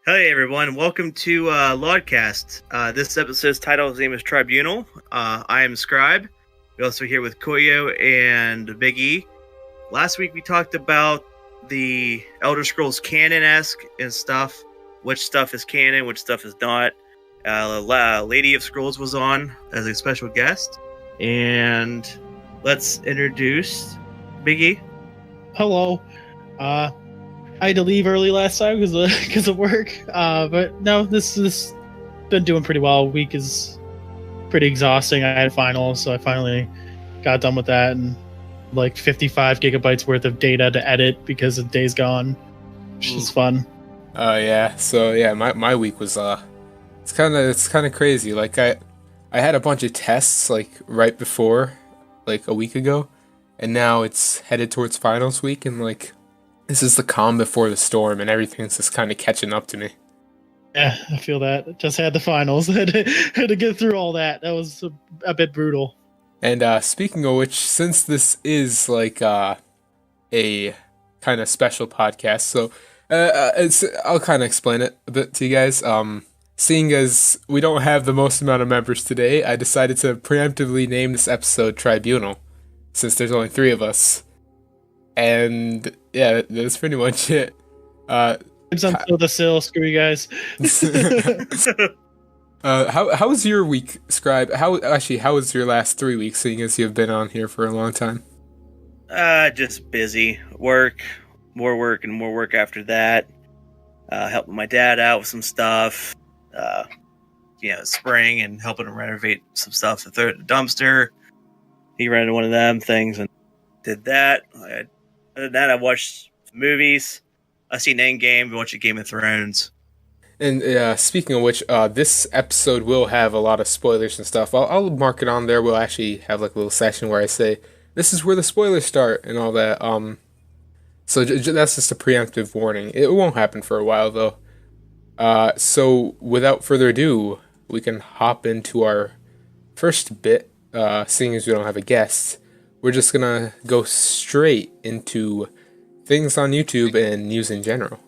Hey everyone, welcome to Lodcast. This episode's title name is Tribunal. I am Scribe. We're also here with Koyo and Big E. Last week we talked about the Elder Scrolls canon-esque and stuff. Which stuff is canon, which stuff is not. Lady of Scrolls was on as a special guest. And let's introduce Big E. Hello. I had to leave early last time because of work. But no, this been doing pretty well. Week is pretty exhausting. I had finals, so I finally got done with that, and like 55 gigabytes worth of data to edit because the day's gone, which is fun. Oh yeah. So yeah, my week was it's kind of crazy. Like I had a bunch of tests like right before, like a week ago, and now it's headed towards finals week, and like this is the calm before the storm, and everything's just kind of catching up to me. Yeah, I feel that. Just had the finals. had to get through all that. That was a bit brutal. And speaking of which, since this is like a kind of special podcast, so I'll kind of explain it a bit to you guys. Seeing as we don't have the most amount of members today, I decided to preemptively name this episode Tribunal, since there's only 3 of us. And yeah, that's pretty much it. It's until the sill. Screw you guys. How was your week, Scribe? How was your last 3 weeks, seeing as you've been on here for a long time? Just busy. Work, more work, and more work after that. Helping my dad out with some stuff. Spraying and helping him renovate some stuff to throw it in the dumpster. He rented one of them things and did that. Other than that, I watched movies. I seen Endgame. I watched Game of Thrones. And speaking of which, this episode will have a lot of spoilers and stuff. I'll mark it on there. We'll actually have like a little section where I say, this is where the spoilers start and all that. So that's just a preemptive warning. It won't happen for a while, though. So without further ado, we can hop into our first bit, seeing as we don't have a guest. We're just gonna go straight into things on YouTube and news in general.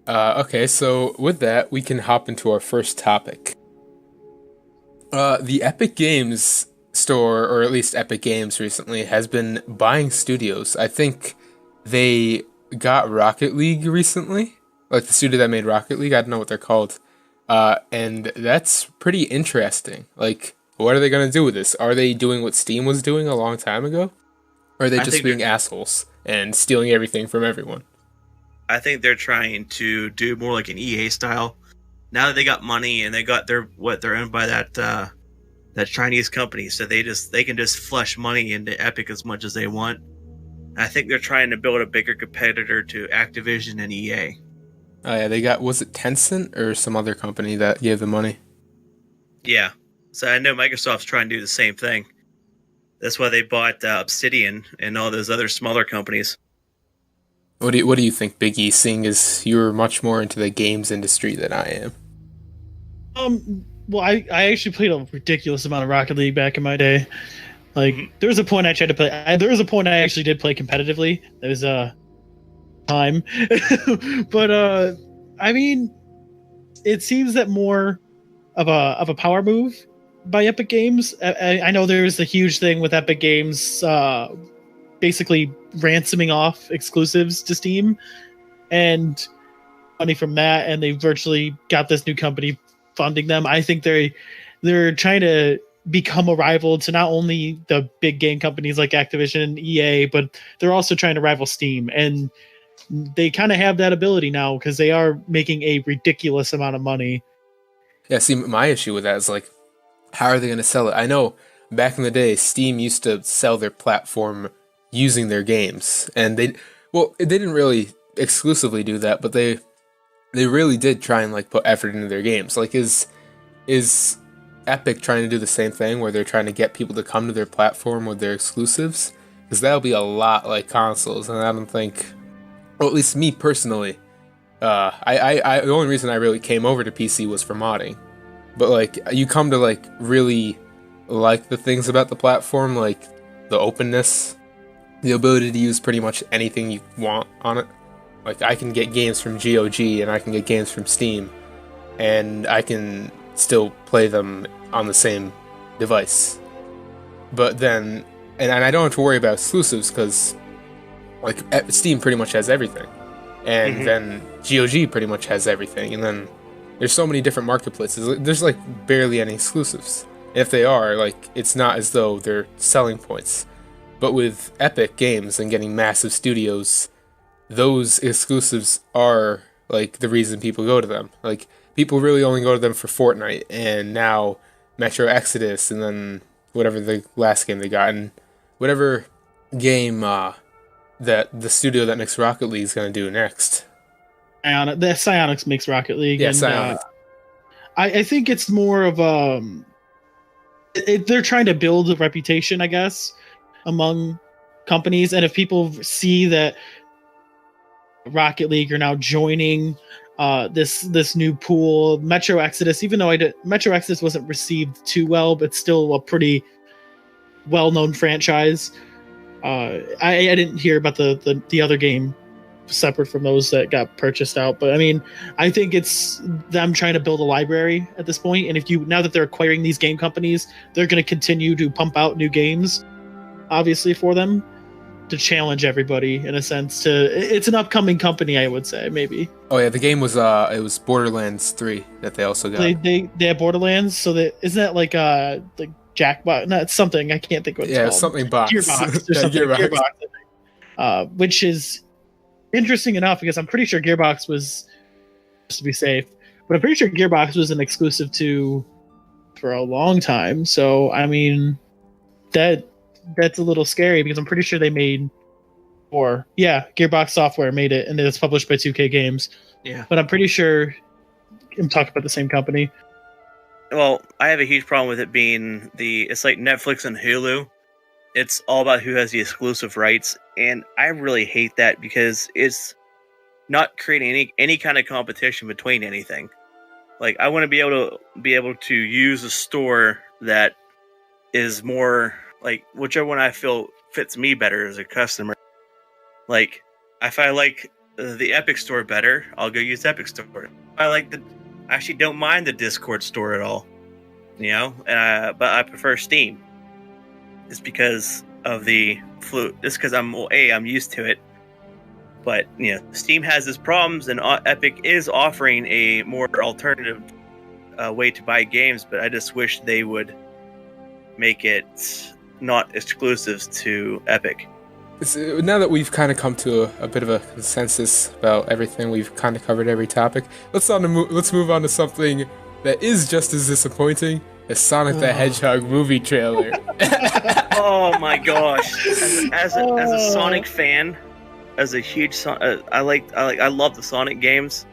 Okay, so with that, we can hop into our first topic. The Epic Games store, or at least Epic Games recently, has been buying studios. I think they got Rocket League recently, like the studio that made Rocket League. I don't know what they're called. And that's pretty interesting. Like, what are they going to do with this? Are they doing what Steam was doing a long time ago? Or are they just being assholes and stealing everything from everyone? I think they're trying to do more like an EA style. Now that they got money and they're owned by that Chinese company, so they can just flush money into Epic as much as they want. I think they're trying to build a bigger competitor to Activision and EA. Oh yeah, was it Tencent or some other company that gave them money? Yeah. So I know Microsoft's trying to do the same thing. That's why they bought Obsidian and all those other smaller companies. What do you think, Biggie? Seeing as you're much more into the games industry than I am. Well, I actually played a ridiculous amount of Rocket League back in my day. Like, there was a point I tried to play. There was a point I actually did play competitively. There was time, but I mean, it seems that more of a power move by Epic Games. I know there's a huge thing with Epic Games basically ransoming off exclusives to Steam and money from that, and they virtually got this new company funding them. I think they're trying to become a rival to not only the big game companies like Activision and EA, but they're also trying to rival Steam, and they kind of have that ability now because they are making a ridiculous amount of money. Yeah, see, my issue with that is like, how are they going to sell it? I know back in the day, Steam used to sell their platform using their games, and they didn't really exclusively do that, but they really did try and like put effort into their games. Like, is Epic trying to do the same thing where they're trying to get people to come to their platform with their exclusives? Because that'll be a lot like consoles, and I don't think, or at least me personally, the only reason I really came over to PC was for modding. But like, you come to like really like the things about the platform, like the openness, the ability to use pretty much anything you want on it. Like, I can get games from GOG and I can get games from Steam, and I can still play them on the same device. But then, and I don't have to worry about exclusives because, like, Steam pretty much has everything, and then GOG pretty much has everything, and then there's so many different marketplaces. There's like barely any exclusives. If they are, like, it's not as though they're selling points. But with Epic Games and getting massive studios, those exclusives are like the reason people go to them. Like, people really only go to them for Fortnite, and now Metro Exodus, and then whatever the last game they got, and whatever game that the studio that makes Rocket League is going to do next. The Psyonix makes Rocket League. Yeah, and, Psyonix. I think it's more of they're trying to build a reputation, I guess, among companies, and if people see that Rocket League are now joining this new pool, Metro Exodus, even though Metro Exodus wasn't received too well, but still a pretty well-known franchise. I didn't hear about the other game separate from those that got purchased out, but I mean, I think it's them trying to build a library at this point, and now that they're acquiring these game companies, they're going to continue to pump out new games, obviously, for them to challenge everybody in a sense. It's an upcoming company, I would say, maybe. Oh yeah, the game was it was Borderlands 3 that they also got. They have Borderlands, so isn't that like Jackbox? No, it's something I can't think what it's called. Something box. Gearbox or something. Gearbox. Which is interesting enough because I'm pretty sure Gearbox was supposed to be safe, but I'm pretty sure Gearbox was an exclusive for a long time. So I mean, that's a little scary because I'm pretty sure they made Gearbox Software made it, and it's published by 2K Games. Yeah, but I'm pretty sure I'm talking about the same company. Well, I have a huge problem with it being it's like Netflix and Hulu. It's all about who has the exclusive rights, and I really hate that because it's not creating any kind of competition between anything. Like, I want to be able to use a store that is more like whichever one I feel fits me better as a customer. Like, if I like the Epic Store better, I'll go use Epic Store. I actually don't mind the Discord store at all, but I prefer Steam. It's because of the flu. It's because I'm used to it. But Steam has its problems, and Epic is offering a more alternative way to buy games. But I just wish they would make it not exclusives to Epic. Now that we've kind of come to a bit of a consensus about everything, we've kind of covered every topic. Let's move on to something that is just as disappointing: the Sonic the Hedgehog movie trailer. Oh my gosh! As a Sonic fan, as a huge I love the Sonic games.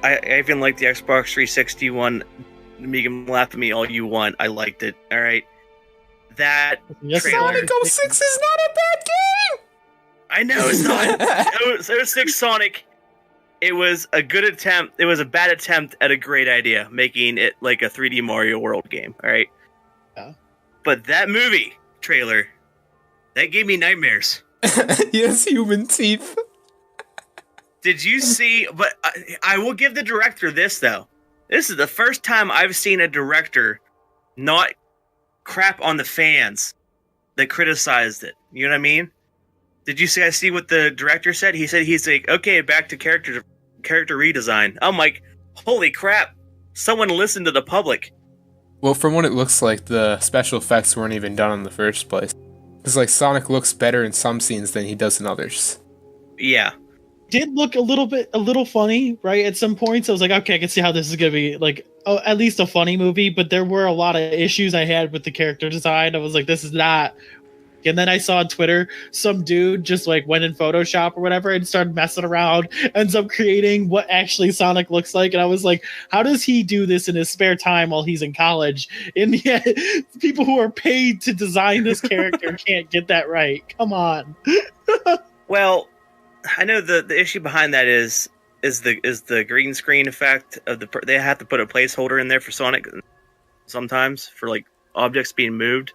I even like the Xbox 360 one. You can laugh at me all you want. I liked it. All right. That trailer. Sonic 06 is not a bad game. I know it's not. 06 Sonic. It was a good attempt. It was a bad attempt at a great idea, making it like a 3D Mario World game. All right. Yeah. But that movie trailer, that gave me nightmares. Yes, human teeth. Did you see? But I will give the director this though. This is the first time I've seen a director not crap on the fans that criticized it. You know what I mean? Did you see what the director said? He said he's like, okay, back to character redesign. I'm like, holy crap! Someone listened to the public. Well, from what it looks like, the special effects weren't even done in the first place. Because like Sonic looks better in some scenes than he does in others. Yeah. Did look a little funny, right? At some points, I was like, okay, I can see how this is gonna be like at least a funny movie. But there were a lot of issues I had with the character design. I was like, this is not. And then I saw on Twitter some dude just like went in Photoshop or whatever and started messing around, ends up creating what actually Sonic looks like. And I was like, how does he do this in his spare time while he's in college? And yet, people who are paid to design this character can't get that right. Come on. Well, I know the issue behind that is the green screen effect of they have to put a placeholder in there for Sonic sometimes for like objects being moved.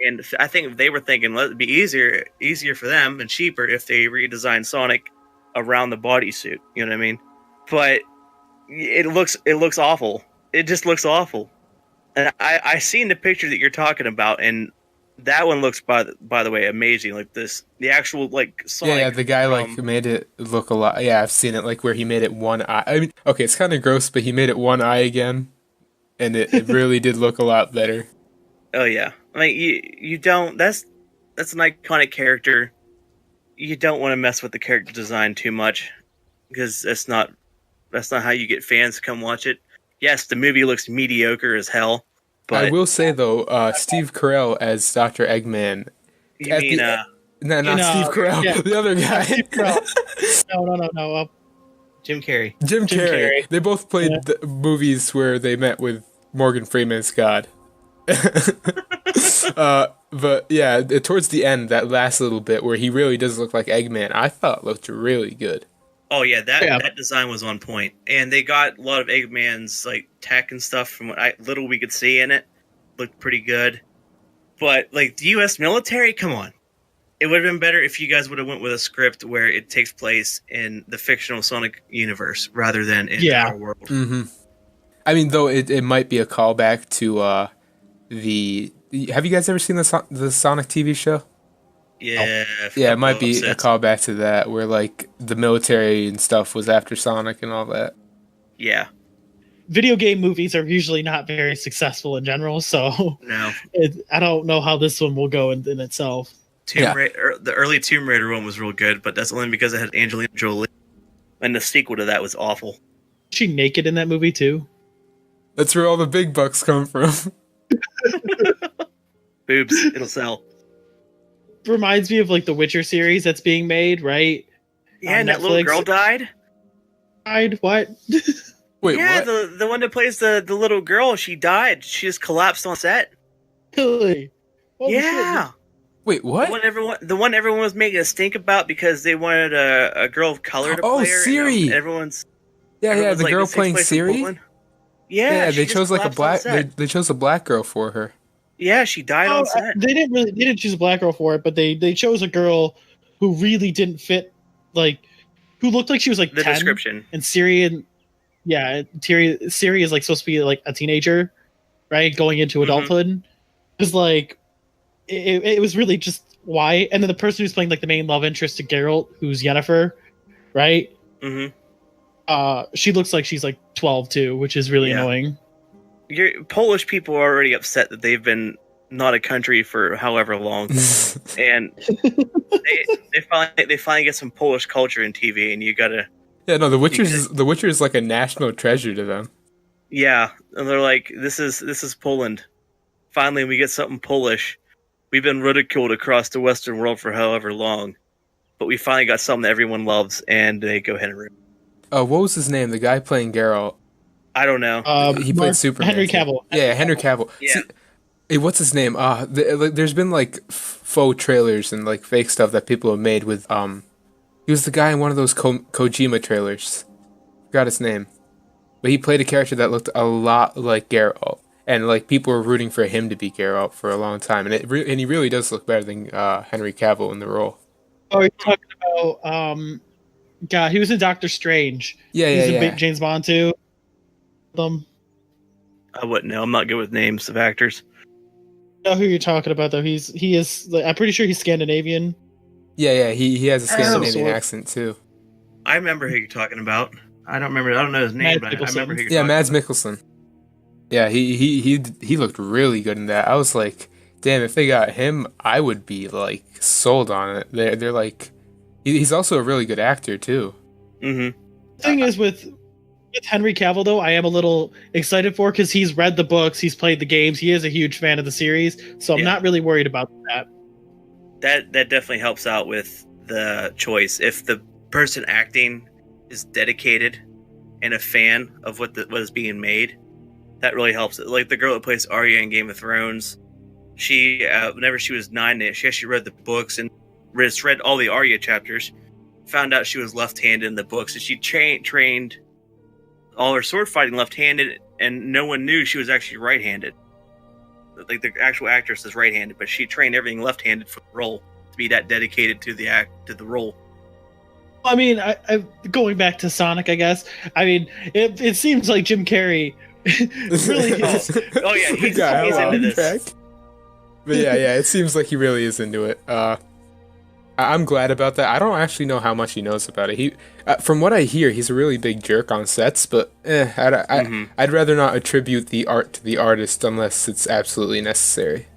And I think they were thinking, let it be easier for them and cheaper if they redesign Sonic around the bodysuit. You know what I mean? But it looks awful. It just looks awful. And I seen the picture that you're talking about, and that one looks by the way amazing. Like the actual like Sonic. Yeah, the guy like made it look a lot. Yeah, I've seen it like where he made it one eye. I mean, okay, it's kind of gross, but he made it one eye again, and it really did look a lot better. Oh yeah, like you don't. That's an iconic character. You don't want to mess with the character design too much because that's not how you get fans to come watch it. Yes, the movie looks mediocre as hell. But I will say though, Steve Carell as Dr. Eggman. You mean not Steve Carell, yeah. the other guy. Steve Carell. No. Jim Carrey. Jim Carrey. They both played the movies where they met with Morgan Freeman's God. But yeah, towards the end, that last little bit where he really does look like Eggman, I thought looked really good. Oh yeah, that design was on point, and they got a lot of Eggman's like tech and stuff from what little we could see in it. Looked pretty good, but like the U.S. military, come on, it would have been better if you guys would have went with a script where it takes place in the fictional Sonic universe rather than in our world. Mm-hmm. I mean, though it might be a callback to the. Have you guys ever seen the Sonic TV show? Yeah, it might be a callback to that, where like the military and stuff was after Sonic and all that. Yeah, video game movies are usually not very successful in general, so no, I don't know how this one will go in itself. The early Tomb Raider one was real good, but that's only because it had Angelina Jolie, and the sequel to that was awful. Is she naked in that movie too? That's where all the big bucks come from. Boobs, it'll sell. Reminds me of like the Witcher series that's being made, right? Yeah, and that little girl died. Died? What? Wait, yeah, what? the one that plays the little girl, she died. She just collapsed on set. Really? Yeah. Shit. Wait, what? The one everyone was making a stink about because they wanted a girl of color to play her. Siri. Everyone's the like, girl playing Siri. Yeah, they chose like a black. They chose a black girl for her. Yeah, she died on set. They didn't choose a black girl for it, but they chose a girl who really didn't fit, like, who looked like she was like the 10, description. And Siri is like supposed to be like a teenager, right, going into adulthood. It was like, it was really just why. And then the person who's playing like the main love interest to Geralt, who's Yennefer, right? Mm-hmm. She looks like she's like 12 too, which is really annoying. Polish people are already upset that they've been not a country for however long, and they finally get some Polish culture in TV, and you gotta. Yeah, no, The Witcher is like a national treasure to them. Yeah, and they're like, this is Poland. Finally, we get something Polish. We've been ridiculed across the Western world for however long, but we finally got something that everyone loves, and they go ahead and ruin. Oh, what was his name? The guy playing Geralt. I don't know. He played Superman. Henry Cavill. Yeah, Henry Cavill. Yeah. See, hey, what's his name? There's been like faux trailers and like fake stuff that people have made with he was the guy in one of those Kojima trailers. Forgot his name, but he played a character that looked a lot like Geralt, and like people were rooting for him to be Geralt for a long time, and he really does look better than Henry Cavill in the role. Oh, you're talking about God, he was in Doctor Strange. Yeah, he's in Big James Bond too. I wouldn't know. I'm not good with names of actors. I know who you're talking about though. He is. I'm pretty sure he's Scandinavian. Yeah. He has a Scandinavian accent too. I remember who you're talking about. I don't know his name, but I remember who you're talking about. Mads Mikkelsen. Yeah, he looked really good in that. I was like, damn, if they got him, I would be like sold on it. They're like, he's also a really good actor too. Mm-hmm. The thing is with Henry Cavill though, I am a little excited for because he's read the books, he's played the games, he is a huge fan of the series, so I'm not really worried about that. That definitely helps out with the choice. If the person acting is dedicated and a fan of what is being made, that really helps. Like the girl that plays Arya in Game of Thrones, she whenever she was 9, she actually read the books and read all the Arya chapters. Found out she was left-handed in the books, and she trained all her sword fighting left-handed, and no one knew she was actually right-handed. like the actual actress is right-handed, but she trained everything left-handed for the role to be that dedicated to the role. I mean, I going back to Sonic, I guess. I mean, it seems like Jim Carrey really is. Oh yeah, he's into this. Track. But yeah, it seems like he really is into it. I'm glad about that. I don't actually know how much he knows about it. From what I hear, he's a really big jerk on sets, but I'd rather not attribute the art to the artist unless it's absolutely necessary.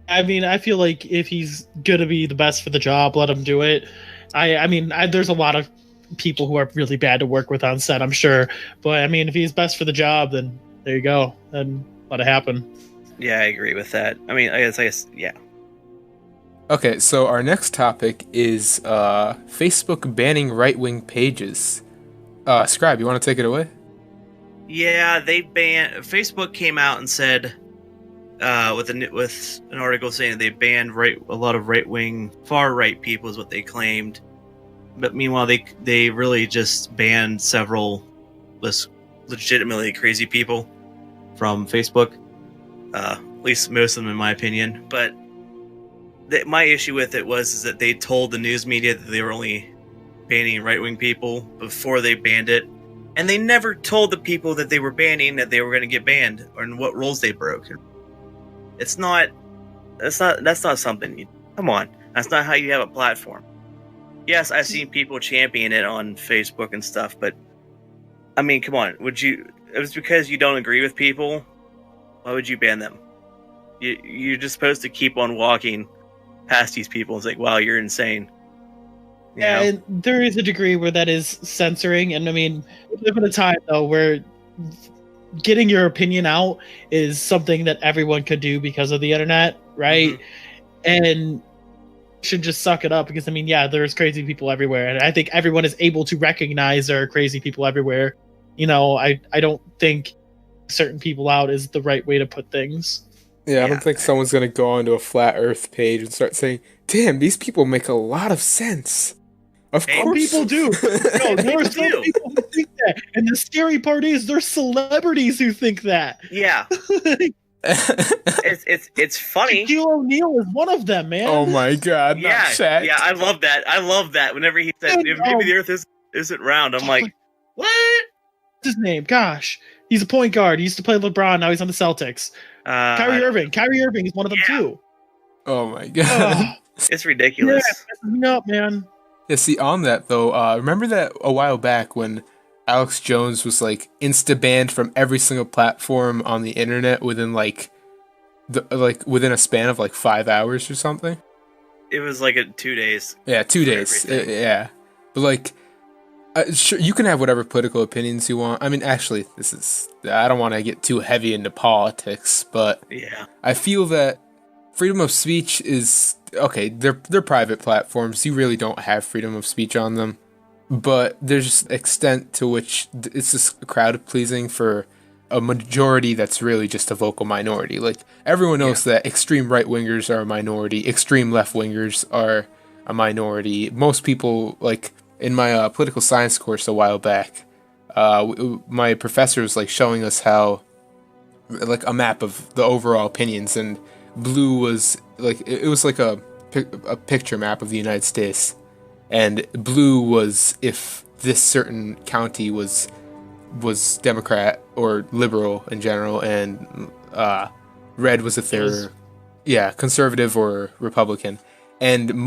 I mean, I feel like if he's gonna be the best for the job, let him do it. I mean, there's a lot of people who are really bad to work with on set, I'm sure. But I mean, if he's best for the job, then there you go. Then let it happen. Yeah, I agree with that. I mean, I guess, yeah. Okay, so our next topic is Facebook banning right-wing pages. Scribe, you want to take it away? Yeah, Facebook came out and said with an article saying they banned a lot of right-wing, far-right people is what they claimed. But meanwhile, they really just banned several legitimately crazy people from Facebook. At least most of them, in my opinion. But my issue with it is that they told the news media that they were only banning right-wing people before they banned it. And they never told the people that they were banning that they were going to get banned or in what rules they broke. That's not something. Come on. That's not how you have a platform. Yes, I've seen people champion it on Facebook and stuff, but I mean, come on. It was because you don't agree with people? Why would you ban them? You're just supposed to keep on walking past these people. It's like, wow, you're insane. Yeah, and there is a degree where that is censoring, and I mean, we live in a time though where getting your opinion out is something that everyone could do because of the internet, right? Mm-hmm. And should just suck it up because I mean, yeah, there's crazy people everywhere, and I think everyone is able to recognize there are crazy people everywhere. You know, I don't think certain people out is the right way to put things. Yeah, I don't think someone's gonna go onto a flat Earth page and start saying, "Damn, these people make a lot of sense." Of course, people do. No, there are some people who think that, and the scary part is there's celebrities who think that. Yeah, it's funny. Shaquille O'Neal is one of them, man. Oh my god! Yeah, yeah, I love that. I love that. Whenever he said, "Maybe the Earth isn't round," I'm like, "What?" What's his name? Gosh, he's a point guard. He used to play LeBron. Now he's on the Celtics. Kyrie Irving. Kyrie Irving is one of them too. Oh my god, it's ridiculous. Yeah, messing me up, man. Yeah, see, on that though, remember that a while back when Alex Jones was like insta-banned from every single platform on the internet within within a span of like 5 hours or something? It was like 2 days. Yeah, 2 days. Yeah, but like, sure, you can have whatever political opinions you want. I mean, actually, I don't want to get too heavy into politics, but yeah, I feel that freedom of speech is okay. They're private platforms. You really don't have freedom of speech on them, but there's extent to which it's just crowd pleasing for a majority that's really just a vocal minority. Like everyone knows that extreme right wingers are a minority, extreme left wingers are a minority. Most people, like in my political science course a while back, my professor was like showing us how, like, a map of the overall opinions, and blue was like it was like a picture map of the United States, and blue was if this certain county was Democrat or liberal in general, and red was if they're conservative or Republican. And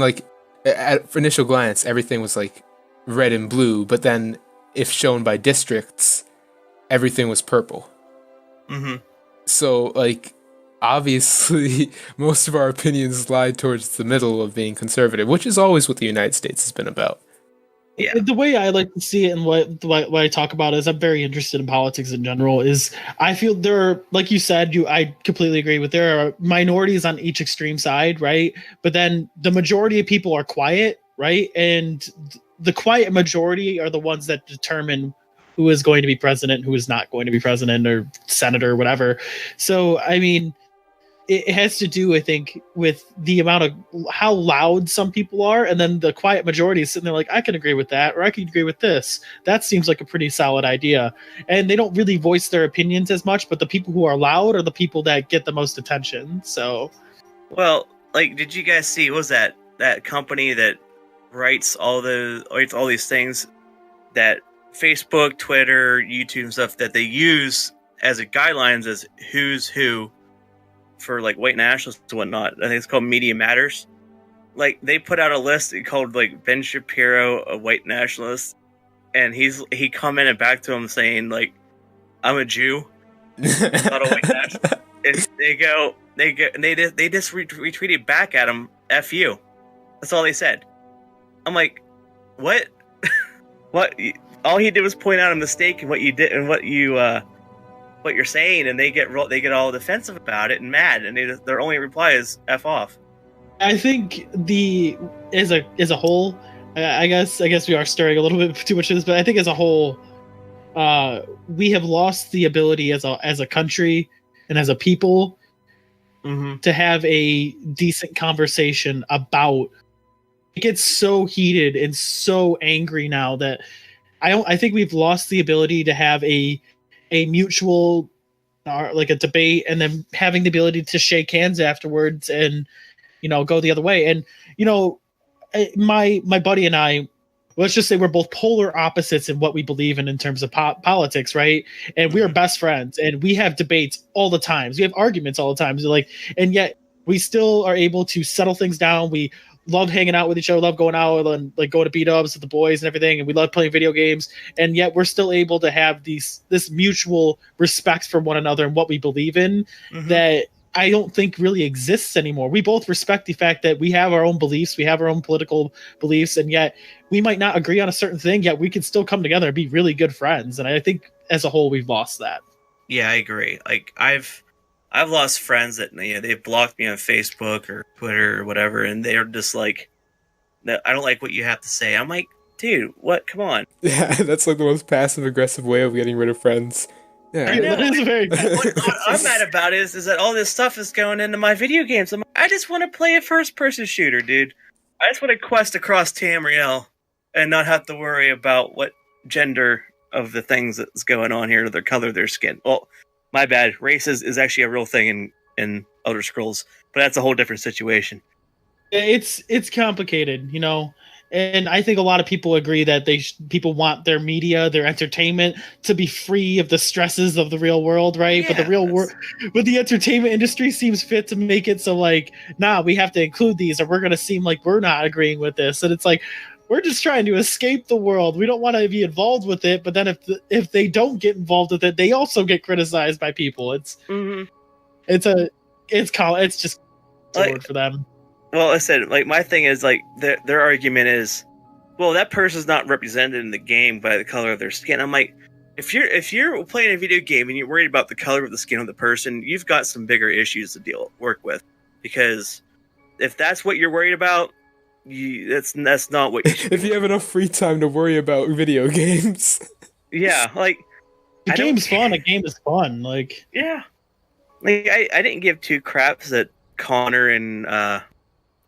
like at initial glance everything was like red and blue, but then if shown by districts everything was purple. Mm-hmm. So like obviously most of our opinions lie towards the middle of being conservative, which is always what the United States has been about. Yeah. The way I like to see it and what I talk about is I'm very interested in politics in general is I feel there are, like you said, I completely agree with, there are minorities on each extreme side, right? But then the majority of people are quiet, right? And the quiet majority are the ones that determine who is going to be president, who is not going to be president or senator or whatever. So, I mean, it has to do, I think, with the amount of how loud some people are, and then the quiet majority is sitting there like, I can agree with that, or I can agree with this. That seems like a pretty solid idea. And they don't really voice their opinions as much, but the people who are loud are the people that get the most attention. So, well, like, did you guys see? What was that company that writes all these things that Facebook, Twitter, YouTube, and stuff that they use as a guidelines as who's who for like white nationalists and whatnot? I think it's called Media Matters. Like, they put out a list called like Ben Shapiro, a white nationalist, and he commented back to him saying like, I'm a Jew, not a white nationalist. And they just retweeted back at him, F you. That's all they said. I'm like, what? What? All he did was point out a mistake in what you did and what you're saying, and they get all defensive about it and mad, and their only reply is F off. I think as a whole, I guess we are stirring a little bit too much of this, but I think as a whole, we have lost the ability as a country and as a people to have a decent conversation about. It gets so heated and so angry now that I think we've lost the ability to have a mutual, like a debate, and then having the ability to shake hands afterwards and, go the other way. And, my buddy and I, let's just say we're both polar opposites in what we believe in terms of politics, right? And we are best friends, and we have debates all the time. We have arguments all the time. So and yet we still are able to settle things down. We love hanging out with each other, love going out and like go to B-dubs with the boys and everything, and we love playing video games, and yet we're still able to have this mutual respect for one another and what we believe in that I don't think really exists anymore. We both respect the fact that we have our own beliefs, we have our own political beliefs, and yet we might not agree on a certain thing, yet we can still come together and be really good friends. And I think as a whole we've lost that. Yeah, I agree. Like, I've lost friends that they've blocked me on Facebook or Twitter or whatever, and they're just like, I don't like what you have to say. I'm like, dude, what? Come on. Yeah, that's like the most passive aggressive way of getting rid of friends. Yeah, I know. That is very what I'm mad about is that all this stuff is going into my video games. I just want to play a first-person shooter, dude. I just want to quest across Tamriel and not have to worry about what gender of the things that's going on here, or the color of their skin. Well, my bad. Races is actually a real thing in Elder Scrolls, but that's a whole different situation. It's complicated, and I think a lot of people agree that people want their media, their entertainment to be free of the stresses of the real world, right? Yeah, but the real world, but the entertainment industry seems fit to make it so like, nah, we have to include these, or we're going to seem like we're not agreeing with this. And it's like, we're just trying to escape the world. We don't want to be involved with it. But then if they don't get involved with it, they also get criticized by people. It's just hard for them. Well, I said, like, my thing is, like, their argument is, well, that person's not represented in the game by the color of their skin. I'm like, if you're playing a video game and you're worried about the color of the skin of the person, you've got some bigger issues to work with. Because if that's what you're worried about, that's not what you should. If you have enough free time to worry about video games. Yeah, like, a game's fun. A game is fun. Like, yeah. Like, I didn't give two craps that Connor and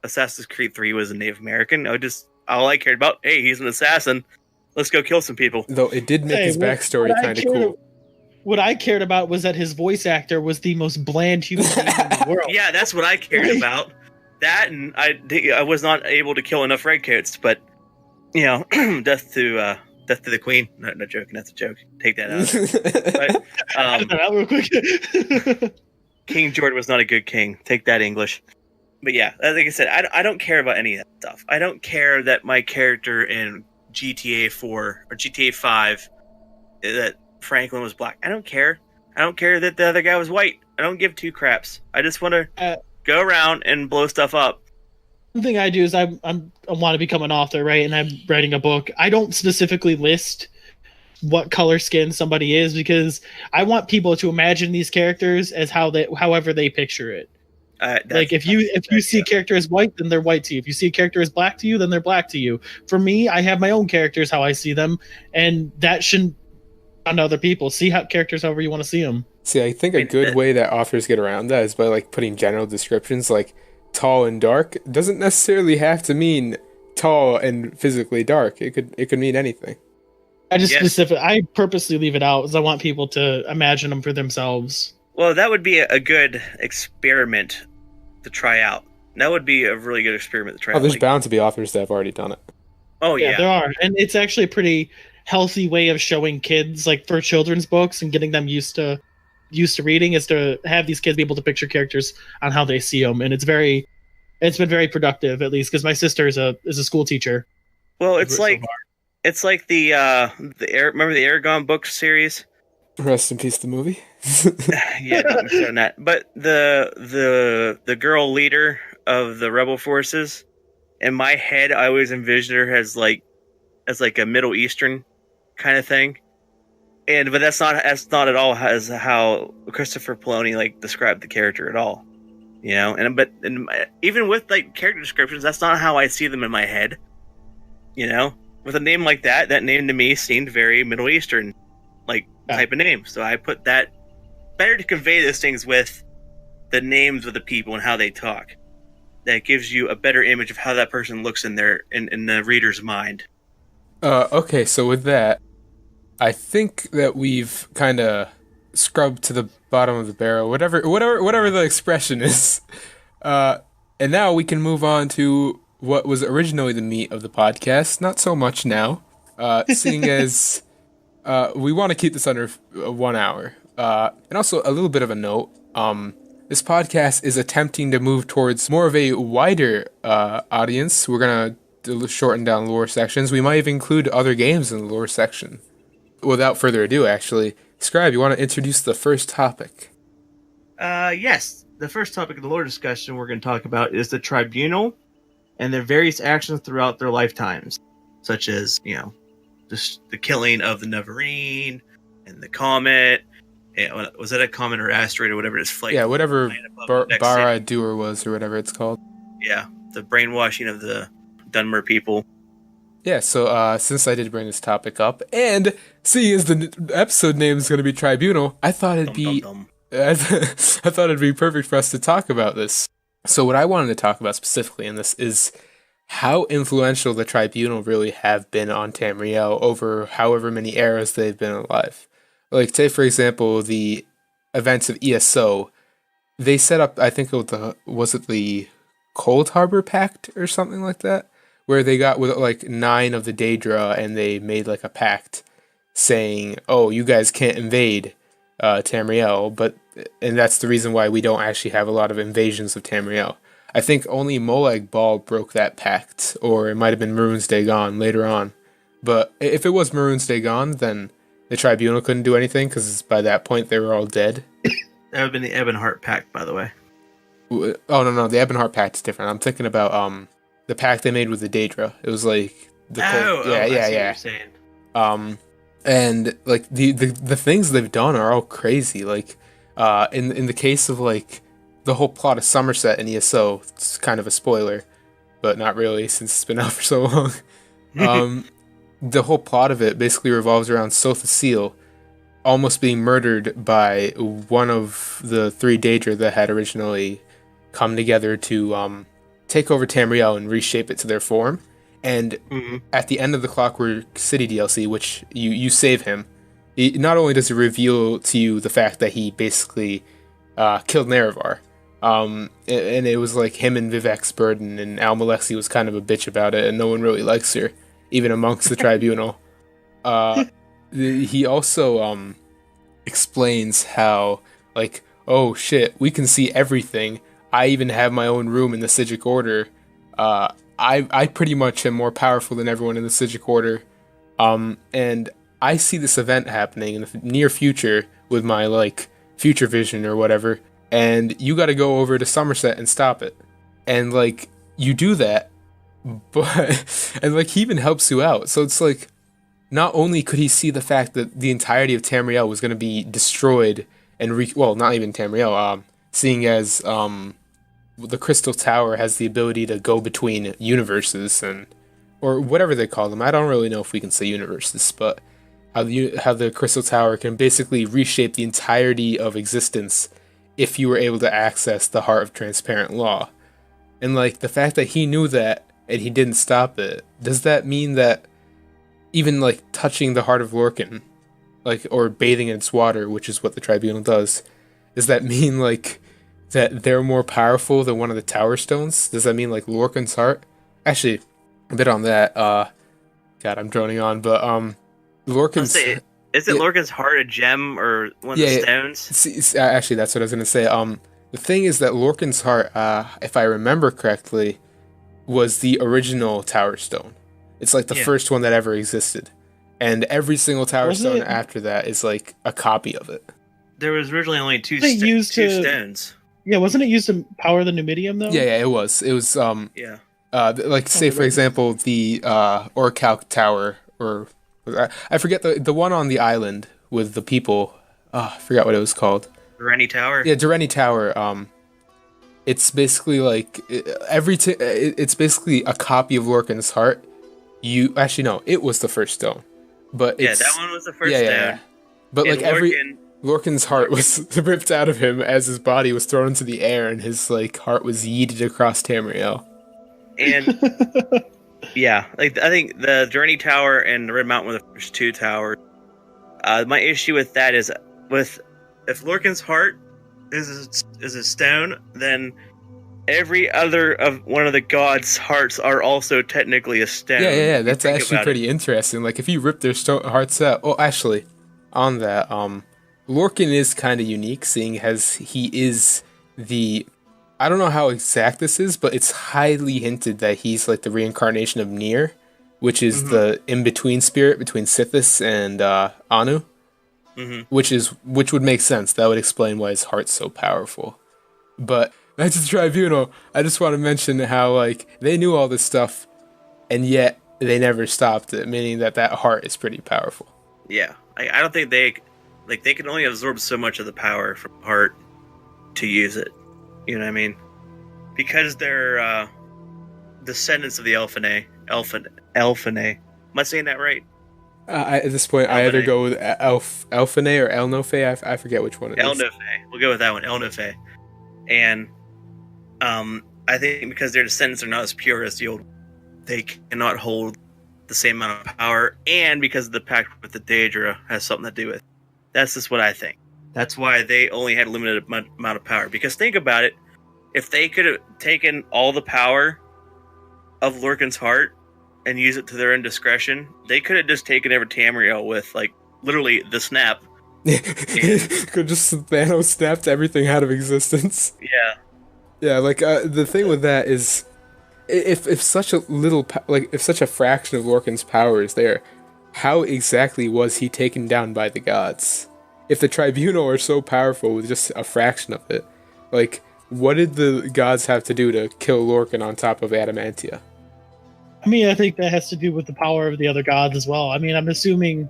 Assassin's Creed 3 was a Native American. All I cared about, hey, he's an assassin. Let's go kill some people. Though it did make his backstory kind of cool. What I cared about was that his voice actor was the most bland human being in the world. Yeah, that's what I cared about. That, and I was not able to kill enough redcoats, but, death to the queen. No joking, that's a joke. Take that out. But, real quick. King George was not a good king. Take that, English. But yeah, like I said, I don't care about any of that stuff. I don't care that my character in GTA 4 or GTA 5, that Franklin was black. I don't care. I don't care that the other guy was white. I don't give two craps. I just want to go around and blow stuff up. One thing I do is I want to become an author, right? And I'm writing a book. I don't specifically list what color skin somebody is, because I want people to imagine these characters as however they picture it. Like if you see a character as white, then they're white to you. If you see a character as black to you, then they're black to you. For me, I have my own characters how I see them, and that shouldn't on other people. See how characters however you want to see them. See, I think a good way that authors get around that is by like putting general descriptions like tall and dark. It doesn't necessarily have to mean tall and physically dark. It could mean anything. I purposely leave it out because I want people to imagine them for themselves. Well, that would be a good experiment to try out. That would be a really good experiment to try out. There's bound to be authors that have already done it. Oh, yeah. There are. And it's actually a pretty healthy way of showing kids, like for children's books and getting them used to reading, is to have these kids be able to picture characters on how they see them. And it's been very productive, at least, because my sister is a school teacher. Well, it's like the remember the Aragon book series? Rest in peace, the movie. Yeah, not that. But the girl leader of the rebel forces, in my head, I always envisioned her as like a Middle Eastern kind of thing. But that's not at all as how Christopher Poloni like described the character at all. You know, even with like character descriptions, that's not how I see them in my head. You know, with a name like that name to me seemed very Middle Eastern, like type of name. So I put that better to convey those things with the names of the people and how they talk. That gives you a better image of how that person looks in the reader's mind. Okay, so with that, I think that we've kind of scrubbed to the bottom of the barrel, whatever the expression is. And now we can move on to what was originally the meat of the podcast. Not so much now, seeing as we want to keep this under 1 hour. And also a little bit of a note. This podcast is attempting to move towards more of a wider audience. We're going to shorten down lore sections. We might even include other games in the lore section. Without further ado, actually, Scribe, you want to introduce the first topic? Yes. The first topic of the lore discussion we're going to talk about is the Tribunal and their various actions throughout their lifetimes, such as, just the killing of the Neverine and the comet. Was that a comet or asteroid or whatever it is? Yeah, whatever Barad-dûr was or whatever it's called. Yeah, the brainwashing of the Dunmer people. Yeah, so since I did bring this topic up, and seeing as the episode name is going to be Tribunal, I thought it'd be perfect for us to talk about this. So what I wanted to talk about specifically in this is how influential the Tribunal really have been on Tamriel over however many eras they've been alive. Like, take for example the events of ESO. They set up, I think was it the Cold Harbor Pact or something like that? Where they got with like 9 of the Daedra and they made like a pact saying, "Oh, you guys can't invade Tamriel," and that's the reason why we don't actually have a lot of invasions of Tamriel. I think only Molag Bal broke that pact, or it might have been Maroon's Dagon later on. But if it was Maroon's Dagon, then the Tribunal couldn't do anything because by that point they were all dead. That would have been the Ebonheart Pact, by the way. Oh no, the Ebonheart Pact is different. I'm thinking about the pact they made with the Daedra. It was like yeah. And like the things they've done are all crazy. Like in the case of like the whole plot of Somerset and ESO, it's kind of a spoiler, but not really since it's been out for so long. The whole plot of it basically revolves around Sotha Sil almost being murdered by one of the 3 Daedra that had originally come together to take over Tamriel and reshape it to their form. And at the end of the Clockwork City DLC, which you save him, not only does it reveal to you the fact that he basically killed Nerevar, and it was like him and Vivek's burden, and Almalexi was kind of a bitch about it, and no one really likes her, even amongst the Tribunal. He also explains how, like, oh shit, we can see everything. I even have my own room in the Psijic Order. I pretty much am more powerful than everyone in the Psijic Order. And I see this event happening in the near future with my, like, future vision or whatever. And you gotta go over to Somerset and stop it. And, like, you do that, but... and, like, he even helps you out. So it's, like, not only could he see the fact that the entirety of Tamriel was gonna be destroyed and... well, not even Tamriel, seeing as, the Crystal Tower has the ability to go between universes or whatever they call them. I don't really know if we can say universes, but how the Crystal Tower can basically reshape the entirety of existence if you were able to access the Heart of Transparent Law. And like the fact that he knew that and he didn't stop it, does that mean that even like touching the heart of Lorcan, like, or bathing in its water, which is what the Tribunal does that mean like that they're more powerful than one of the Tower Stones? Does that mean like Lorcan's heart? Actually, a bit on that. God, I'm droning on, but Lorcan's. Is it Lorcan's heart a gem or one of the stones? Actually, that's what I was gonna say. The thing is that Lorcan's heart, if I remember correctly, was the original Tower Stone. It's like the first one that ever existed, and every single Tower Stone after that is like a copy of it. There was originally only two stones. Yeah, wasn't it used to power the Numidium though? Yeah, it was. It was. Like say for example the Orichalc Tower, or I forget the one on the island with the people. I forgot what it was called. Durrani Tower. Yeah, Durrani Tower. It's basically like it's basically a copy of Lorcan's heart. It was the first stone, but that one was the first stone. Yeah. But and like Lorcan's heart was ripped out of him as his body was thrown into the air, and his like heart was yeeted across Tamriel. And yeah, like I think the Durrani Tower and the Red Mountain were the first two towers. My issue with that is if Lorcan's heart is a stone, then every other of one of the gods' hearts are also technically a stone. Yeah. That's actually pretty interesting. Like if you rip their hearts out. Oh, actually, on that, Lorcan is kind of unique, seeing as he is the. I don't know how exact this is, but it's highly hinted that he's like the reincarnation of Nier, which is the in-between spirit between Sithis and Anu. Which would make sense. That would explain why his heart's so powerful. But that's the Tribunal. I just want to mention how like they knew all this stuff, and yet they never stopped it, meaning that heart is pretty powerful. Yeah, I don't think they can only absorb so much of the power from heart to use it. You know what I mean? Because they're descendants of the Elfine. Am I saying that right? At this point, Elfine. I either go with Elfine or Elnofe. I forget which one it is. Elnofe. We'll go with that one, Elnofe. And I think because their descendants are not as pure as the old, they cannot hold the same amount of power, and because the pact with the Daedra has something to do with it. That's just what I think. That's why they only had a limited amount of power. Because think about it, if they could have taken all the power of Lorcan's heart and used it to their own discretion, they could have just taken over Tamriel with, like, literally the snap. Could just Thanos snapped everything out of existence. Yeah. Yeah, like, the thing with that is, if such a little, if such a fraction of Lorcan's power is there, how exactly was he taken down by the gods? If the Tribunal are so powerful with just a fraction of it, like, what did the gods have to do to kill Lorcan on top of Adamantia? I mean, I think that has to do with the power of the other gods as well. I mean, I'm assuming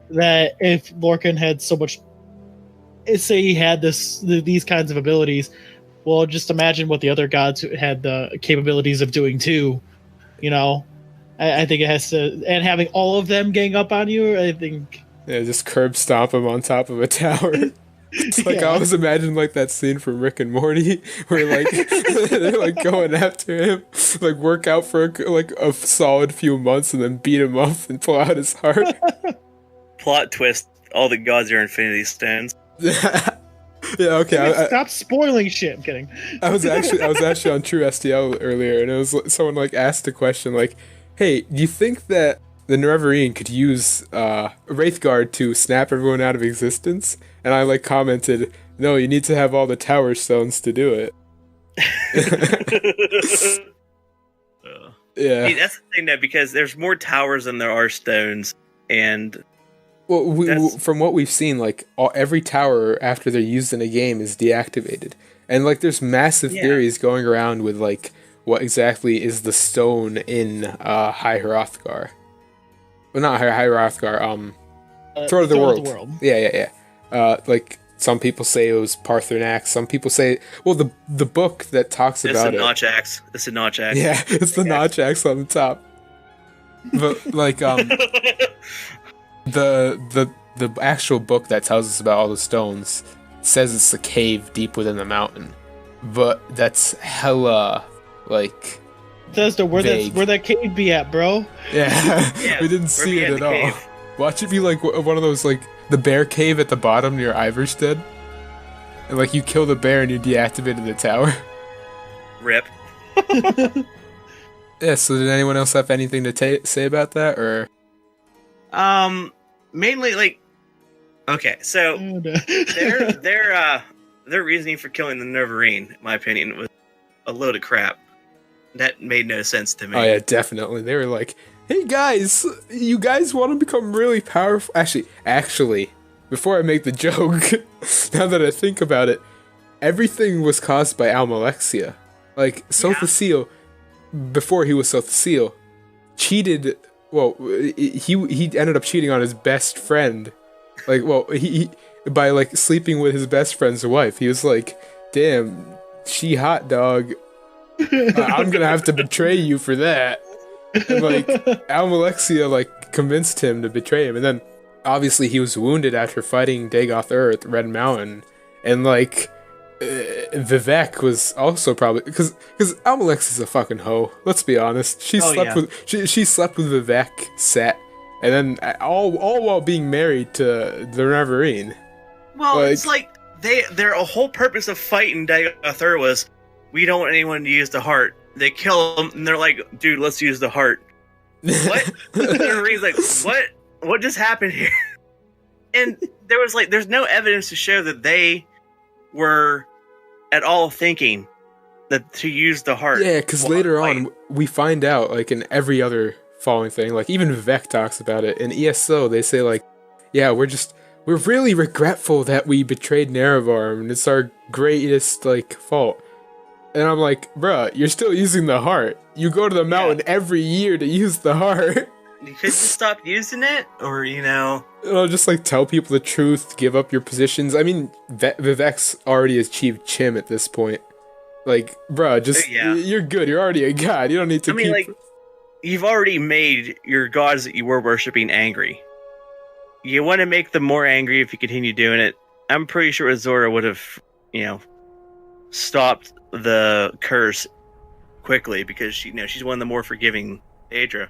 that if Lorcan had so much, say he had these kinds of abilities, well, just imagine what the other gods had the capabilities of doing too. You know, I think it has to, and having all of them gang up on you, I think. Yeah, just curb stomp him on top of a tower. It's like, I always imagine like that scene from Rick and Morty where like they're like going after him, like work out for a solid few months and then beat him up and pull out his heart. Plot twist: all the gods are Infinity Stones. Yeah, okay. Stop spoiling shit. I'm kidding. I was actually on True STL earlier, and it was someone like asked a question like, "Hey, do you think that the Nerevarine could use Wraithguard to snap everyone out of existence?" And I like commented, "No, you need to have all the Tower Stones to do it." Yeah. I mean, that's the thing, that because there's more towers than there are stones, and from what we've seen, like every tower after they're used in a game is deactivated, and like there's massive theories going around with like what exactly is the stone in High Hrothgar. Well, not High Hrothgar. Throne of the World. Yeah. Like some people say it was Paarthurnax. Some people say, well, the book that talks about it. It's a notch axe. Yeah, it's the notch axe on the top. But like The actual book that tells us about all the stones says it's a cave deep within the mountain, but that's hella like Bethesda, where vague. that cave be at, bro? Yeah, we didn't see it at all. Cave. Watch it be like one of those, like the bear cave at the bottom near Iverstead, and like you kill the bear and you deactivated the tower. Rip. Yeah. So did anyone else have anything to say about that, or? Mainly like, okay, so Oh, no. their reasoning for killing the Neverine, in my opinion, was a load of crap. That made no sense to me. Oh yeah, definitely. They were like, "Hey guys, you guys want to become really powerful?" Actually, before I make the joke, now that I think about it, everything was caused by Almalexia. Like Sothosil, before he was Sothosil, cheated. Well, he ended up cheating on his best friend. Like, well, he by like sleeping with his best friend's wife. He was like, "Damn, she hot dog. I'm gonna have to betray you for that." And like Almalexia like convinced him to betray him, and then obviously he was wounded after fighting Dagoth Ur, Red Mountain, and like Vivek was also probably because Almalexia's a fucking hoe. Let's be honest. She slept with Vivek Set, and then all while being married to the Neverine. Well, it's like their whole purpose of fighting Dagoth Ur was, we don't want anyone to use the heart. They kill them, and they're like, dude, let's use the heart. What? Everybody's like, what just happened here? And there's no evidence to show that they were at all thinking that to use the heart. Yeah, because later on, we find out, like in every other following thing, like even Vivek talks about it. In ESO, they say like, yeah, we're really regretful that we betrayed Nerevarm, and it's our greatest like fault. And I'm like, bruh, you're still using the heart. You go to the mountain every year to use the heart. You could just stop using it, or just like tell people the truth, give up your positions. I mean, Vivek's already achieved Chim at this point. Like, bruh, just you're good. You're already a god. You don't need to. Like, you've already made your gods that you were worshiping angry. You want to make them more angry if you continue doing it. I'm pretty sure Azora would have, stopped the curse quickly, because she's one of the more forgiving Daedra.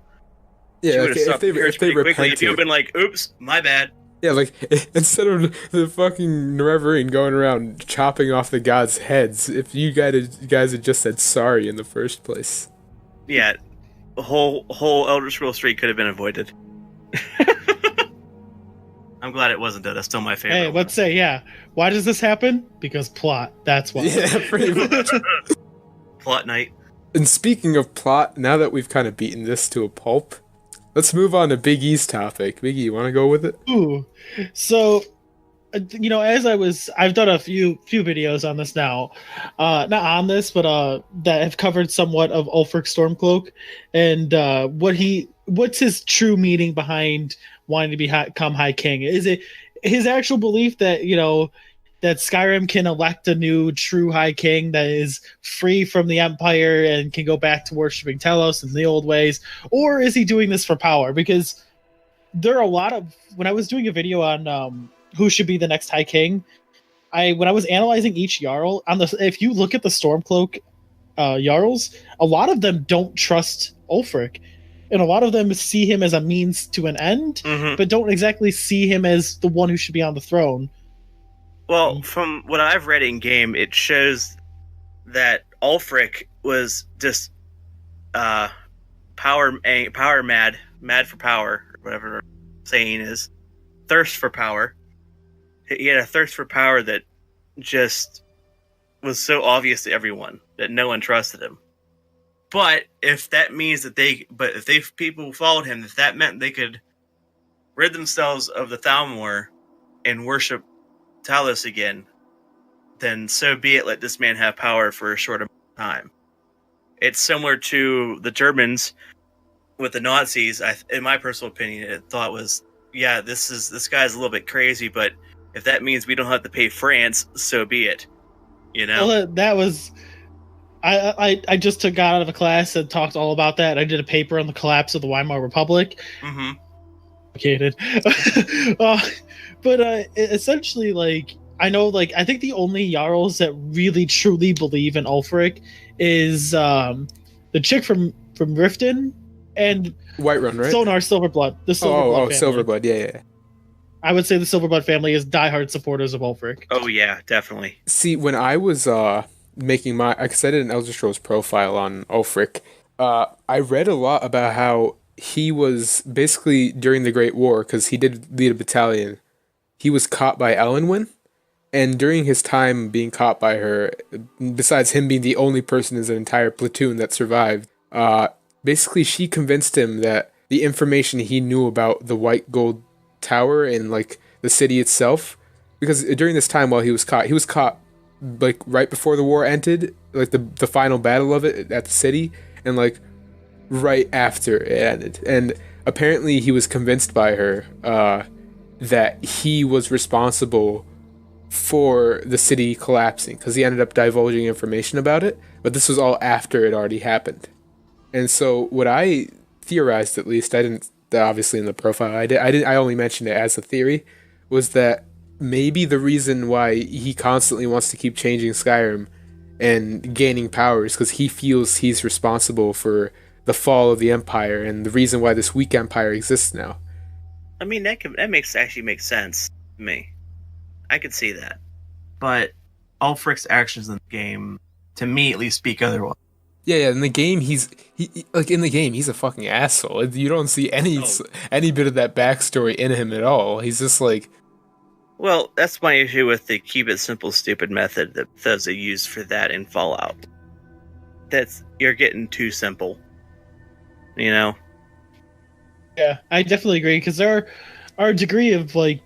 Yeah, like if they repented, if you have been like, "Oops, my bad." Yeah, like instead of the fucking Neverine going around chopping off the gods' heads, if you guys had just said sorry in the first place. Yeah, the whole Elder Scrolls 3 could have been avoided. I'm glad it wasn't, though. That's still my favorite. Hey, one. let's say, why does this happen? Because plot. That's why. Yeah, pretty much. Plot night. And speaking of plot, now that we've kind of beaten this to a pulp, let's move on to Big E's topic. Big E, you want to go with it? Ooh. So, I've done a few videos on this now. Not on this, but that have covered somewhat of Ulfric Stormcloak and what's his true meaning behind wanting to become High King. Is it his actual belief that, that Skyrim can elect a new true High King that is free from the Empire and can go back to worshiping Telos in the old ways? Or is he doing this for power? Because there are a lot of... When I was doing a video on who should be the next High King, when I was analyzing each Jarl, if you look at the Stormcloak Jarls, a lot of them don't trust Ulfric. And a lot of them see him as a means to an end, but don't exactly see him as the one who should be on the throne. Well, from what I've read in game, it shows that Ulfric was just power mad for power, whatever the saying is, thirst for power. He had a thirst for power that just was so obvious to everyone that no one trusted him. But if that means if people followed him, if that meant they could rid themselves of the Thalmor and worship Talos again, then so be it. Let this man have power for a short amount of time. It's similar to the Germans with the Nazis. In my personal opinion, I thought was, this guy's a little bit crazy, but if that means we don't have to pay France, so be it. Well, that was... I just got out of a class and talked all about that. I did a paper on the collapse of the Weimar Republic. Mm-hmm. complicated. But essentially, like, I know, like, I think the only Jarls that really truly believe in Ulfric is the chick from Riften and Whiterun, right? Sonar Silverblood. The Silverblood family. Silverblood, yeah. I would say the Silverblood family is diehard supporters of Ulfric. Oh yeah, definitely. See, when I was making my, because I did an Elder Scrolls profile on Ulfric, I read a lot about how he was basically during the Great War, because he did lead a battalion, he was caught by Elenwen, and during his time being caught by her, besides him being the only person in his entire platoon that survived, basically she convinced him that the information he knew about the White Gold Tower and like the city itself, because during this time while he was caught like right before the war ended, like the final battle of it at the city, and like right after it ended, and apparently he was convinced by her that he was responsible for the city collapsing, because he ended up divulging information about it, but this was all after it already happened. And so what I theorized, at least, I didn't obviously in the profile, I only mentioned it as a theory, was that maybe the reason why he constantly wants to keep changing Skyrim and gaining powers, because he feels he's responsible for the fall of the Empire and the reason why this weak Empire exists now. I mean, that actually makes sense to me. I could see that. But Ulfric's actions in the game, to me at least, speak otherwise. Yeah, in the game he's a fucking asshole. You don't see any bit of that backstory in him at all. He's just like, well, that's my issue with the keep it simple stupid method that Bethesda used for that in Fallout. You're getting too simple. You know? Yeah, I definitely agree, because there are a degree of, like,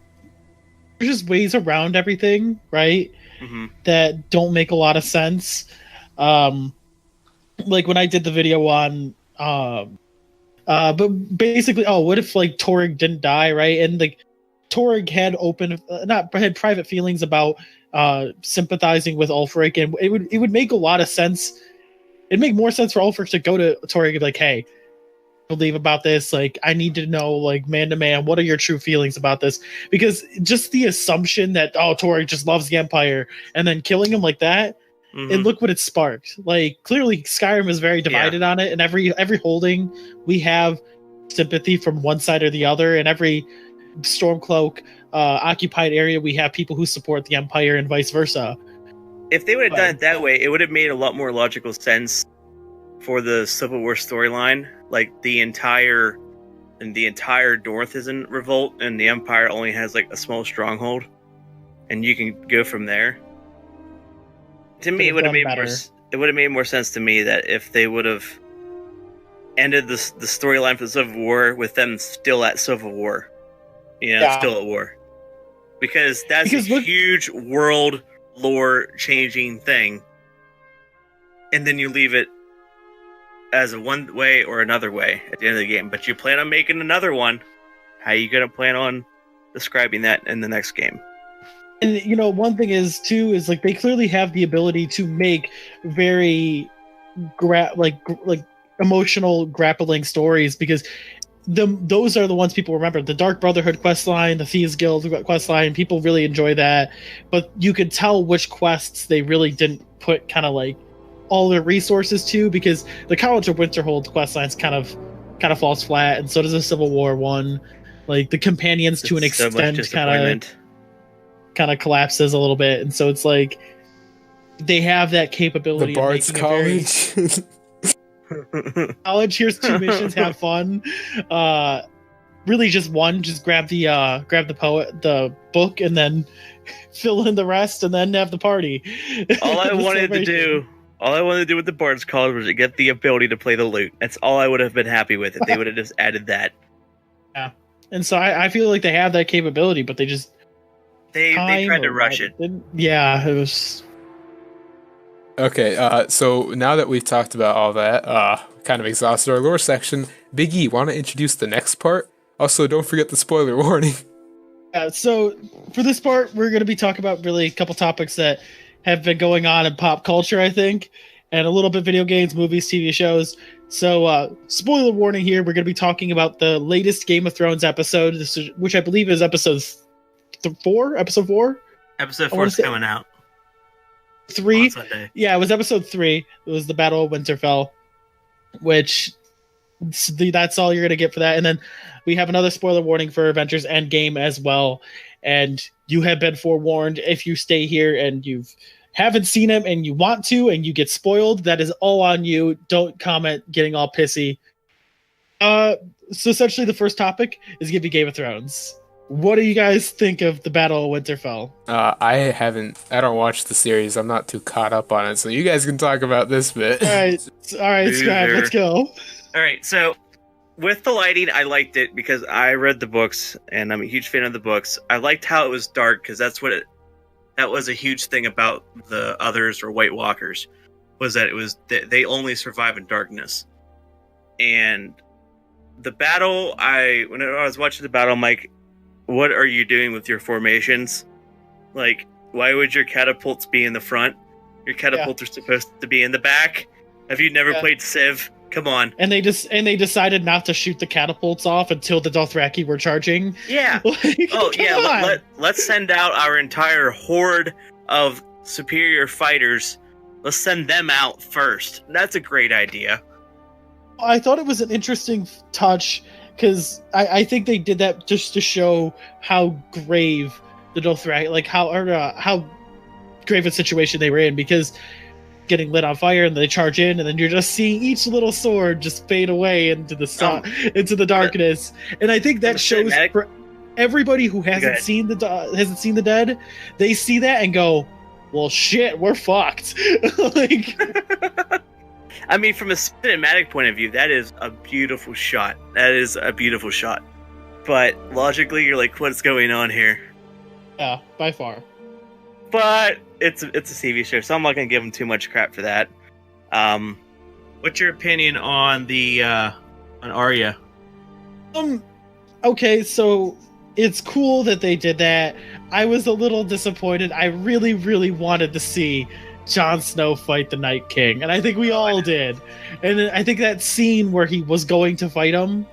there's just ways around everything, right? Mm-hmm. That don't make a lot of sense. Like when I did the video on, but basically, what if like Torrig didn't die, right? And like Torrig had had private feelings about sympathizing with Ulfric, and it would make a lot of sense. It'd make more sense for Ulfric to go to Torrig and be like, hey, believe about this, like I need to know, like man to man, what are your true feelings about this? Because just the assumption that Torrig just loves the Empire and then killing him like that, and look what it sparked. Like clearly Skyrim is very divided on it, and every holding we have sympathy from one side or the other, and every Stormcloak occupied area we have people who support the Empire and vice versa. If they would have done it that way, it would have made a lot more logical sense for the Civil War storyline. Like the entire North is in revolt, and the Empire only has like a small stronghold, and you can go from there. To me, it would have made more sense to me that if they would have ended the storyline for the Civil War with them still at Civil War, still at war, because that's a huge world lore changing thing, and then you leave it as a one way or another way at the end of the game. But you plan on making another one. How are you going to plan on describing that in the next game? And one thing is too is like they clearly have the ability to make very emotional grappling stories, because those are the ones people remember. The Dark Brotherhood questline, the Thieves Guild questline, people really enjoy that. But you could tell which quests they really didn't put kind of like all their resources to, because the College of Winterhold questline's kind of falls flat, and so does the Civil War one. Like the companions to an extent kind of collapses a little bit, and so it's like they have that capability. The Bard's College. College. Here's 2 missions. Have fun. Really, just one. Just grab the book, and then fill in the rest, and then have the party. All I wanted to do with the Bard's College was to get the ability to play the lute. That's all I would have been happy with if they would have just added that. Yeah, and so I feel like they have that capability, but they just they tried to rush it. Yeah, it was. Okay, so now that we've talked about all that, kind of exhausted our lore section, Big E, want to introduce the next part? Also, don't forget the spoiler warning. So for this part, we're going to be talking about really a couple topics that have been going on in pop culture, I think. and a little bit video games, movies, TV shows. So, spoiler warning here, we're going to be talking about the latest Game of Thrones episode, which I believe is episode 4? Episode 4? Episode 4 is coming out. 3? On Sunday. Yeah, it was episode 3. It was the Battle of Winterfell, which that's all you're going to get for that. And then we have another spoiler warning for Avengers Endgame as well. And you have been forewarned. If you stay here and you haven't seen him and you want to and you get spoiled, that is all on you. Don't comment getting all pissy. So essentially the first topic is going to be Game of Thrones. What do you guys think of the Battle of Winterfell? I don't watch the series. I'm not too caught up on it, so you guys can talk about this bit. All right, Scribe, let's go. All right, so with the lighting, I liked it because I read the books, and I'm a huge fan of the books. I liked how it was dark because that was a huge thing about the others or White Walkers, was that they only survive in darkness. And the battle, when I was watching the battle, I'm like, what are you doing with your formations? Like, why would your catapults be in the front? Your catapults are supposed to be in the back. Have you never played Civ? Come on. And they decided not to shoot the catapults off until the Dothraki were charging. Yeah. Let's send out our entire horde of superior fighters. Let's send them out first. That's a great idea. I thought it was an interesting touch because I think they did that just to show how grave the Dothraki, like how grave a situation they were in, because getting lit on fire and they charge in and then you're just seeing each little sword just fade away into the sun, into the darkness. And I think that shows for everybody who hasn't seen the dead, they see that and go, well shit, we're fucked. Like, I mean, from a cinematic point of view, that is a beautiful shot. But logically, you're like, what's going on here? Yeah, by far. But it's a TV show, so I'm not gonna give them too much crap for that. What's your opinion on on Arya? Okay, so it's cool that they did that. I was a little disappointed. I really, really wanted to see Jon Snow fight the Night King, and I think we all did. And I think that scene where he was going to fight him,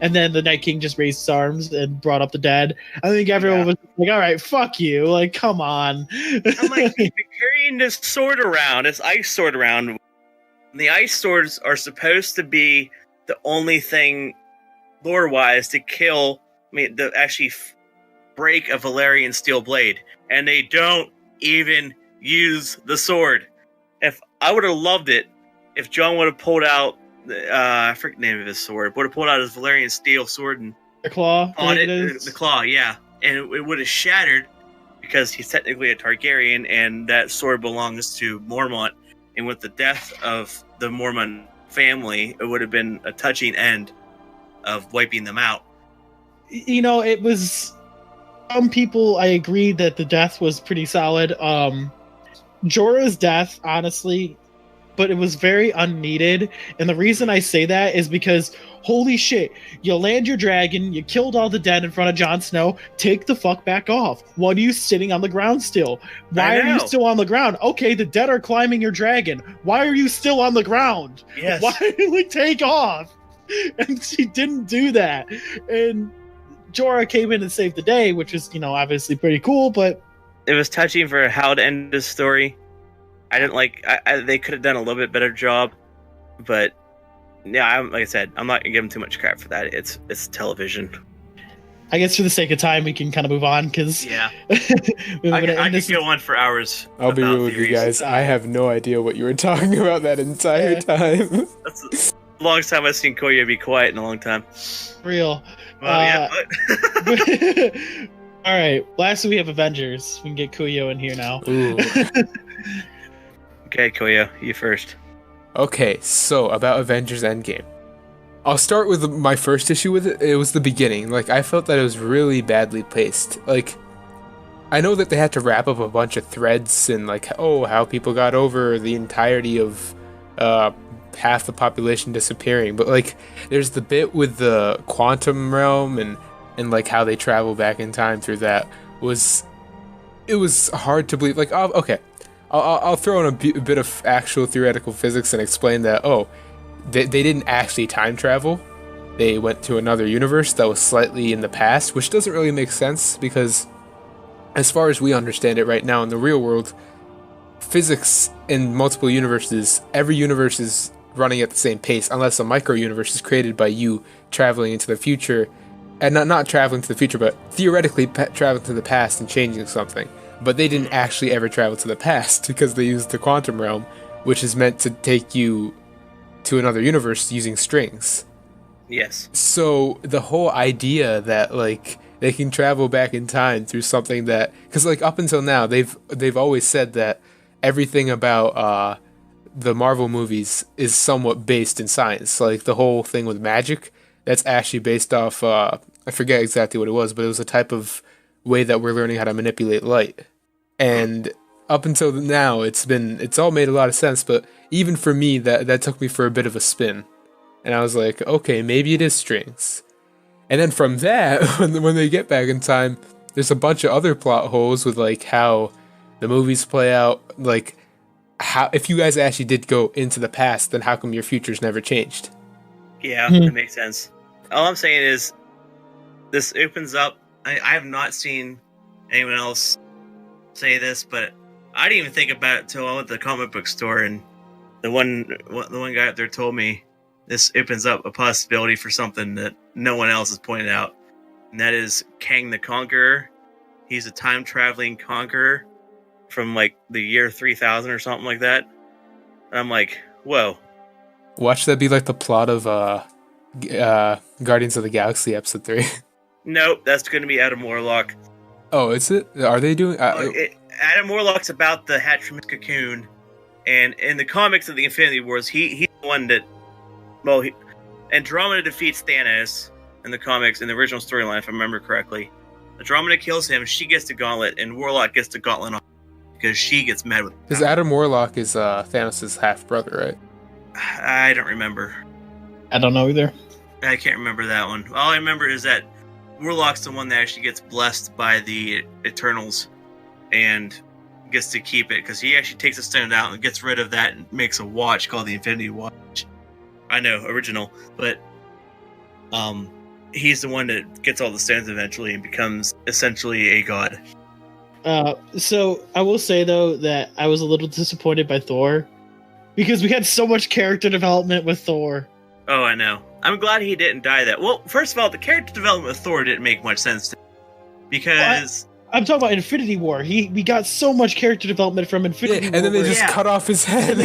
and then the Night King just raised his arms and brought up the dead. I think everyone was like, all right, fuck you. Like, come on. I'm like, you've been carrying this sword around, this ice sword around. And the ice swords are supposed to be the only thing, lore-wise, to actually break a Valyrian steel blade. And they don't even use the sword. If I would have loved it if Jon would have pulled out I forget the name of his sword, would have pulled out his Valyrian steel sword and the claw on it, the claw, yeah, and it would have shattered because he's technically a Targaryen and that sword belongs to Mormont, and with the death of the Mormont family, it would have been a touching end of wiping them out. You know, it was, some people, I agree that the death was pretty solid. Jorah's death, honestly, but it was very unneeded. And the reason I say that is because, holy shit, you land your dragon, you killed all the dead in front of Jon Snow, take the fuck back off. What are you sitting on the ground still? Why are you still on the ground? Okay, the dead are climbing your dragon. Why are you still on the ground? Yes. Why didn't we take off? And she didn't do that. And Jorah came in and saved the day, which is, obviously pretty cool, but it was touching for how to end this story. I didn't like. They could have done a little bit better job, but yeah, like I said, I'm not gonna give them too much crap for that. It's television. I guess for the sake of time, we can kind of move on because I could go on for hours. I'll be real with you guys. I have no idea what you were talking about that entire time. That's the longest time I've seen Koya be quiet in a long time. Real. Well, All right. Lastly, we have Avengers. We can get Kuyo in here now. Okay, Koyo, you first. Okay, so about Avengers Endgame. I'll start with my first issue with it. It was the beginning. Like, I felt that it was really badly paced. Like, I know that they had to wrap up a bunch of threads and, like, how people got over the entirety of half the population disappearing. But, like, there's the bit with the quantum realm and like, how they travel back in time through that. It was hard to believe. Like, okay. I'll throw in a bit of actual theoretical physics and explain that, they didn't actually time travel. They went to another universe that was slightly in the past, which doesn't really make sense because as far as we understand it right now in the real world, physics in multiple universes, every universe is running at the same pace unless a micro universe is created by you traveling into the future, and not traveling to the future, but theoretically traveling to the past and changing something. But they didn't actually ever travel to the past because they used the quantum realm, which is meant to take you to another universe using strings. Yes. So the whole idea that like they can travel back in time through something that, because like up until now they've always said that everything about the Marvel movies is somewhat based in science. Like the whole thing with magic, that's actually based off I forget exactly what it was, but it was a type of way that we're learning how to manipulate light. And up until now, it's all made a lot of sense. But even for me, that took me for a bit of a spin, and I was like, okay, maybe it is strings. And then from that, when they get back in time, there's a bunch of other plot holes with like how the movies play out. Like, how if you guys actually did go into the past, then how come your futures never changed? Yeah, that makes sense. All I'm saying is, this opens up. I have not seen anyone else say this, but I didn't even think about it till I went to the comic book store, and the one guy up there told me this opens up a possibility for something that no one else has pointed out, and that is Kang the Conqueror. He's a time traveling conqueror from like the year 3000 or something like that. And I'm like, whoa. Watch that be like the plot of Guardians of the Galaxy episode 3. Nope, that's going to be Adam Warlock. Oh, is it? Are they doing? Adam Warlock's about the hatch from his cocoon, and in the comics of the Infinity Wars, he's the one that, Andromeda defeats Thanos in the comics in the original storyline, if I remember correctly. Andromeda kills him, she gets the gauntlet, and Warlock gets the gauntlet on because she gets mad with. Because Adam Warlock is Thanos' half brother, right? I don't remember. I don't know either. I can't remember that one. All I remember is that Warlock's the one that actually gets blessed by the Eternals and gets to keep it, because he actually takes a stone out and gets rid of that and makes a watch called the Infinity Watch. I know, original, but he's the one that gets all the stones eventually and becomes essentially a god. So I will say though that I was a little disappointed by Thor, because we had so much character development with Thor. Oh, I know. I'm glad he didn't die that. Well, first of all, the character development of Thor didn't make much sense to me, because I'm talking about Infinity War. We got so much character development from Infinity War. And then they just cut off his head.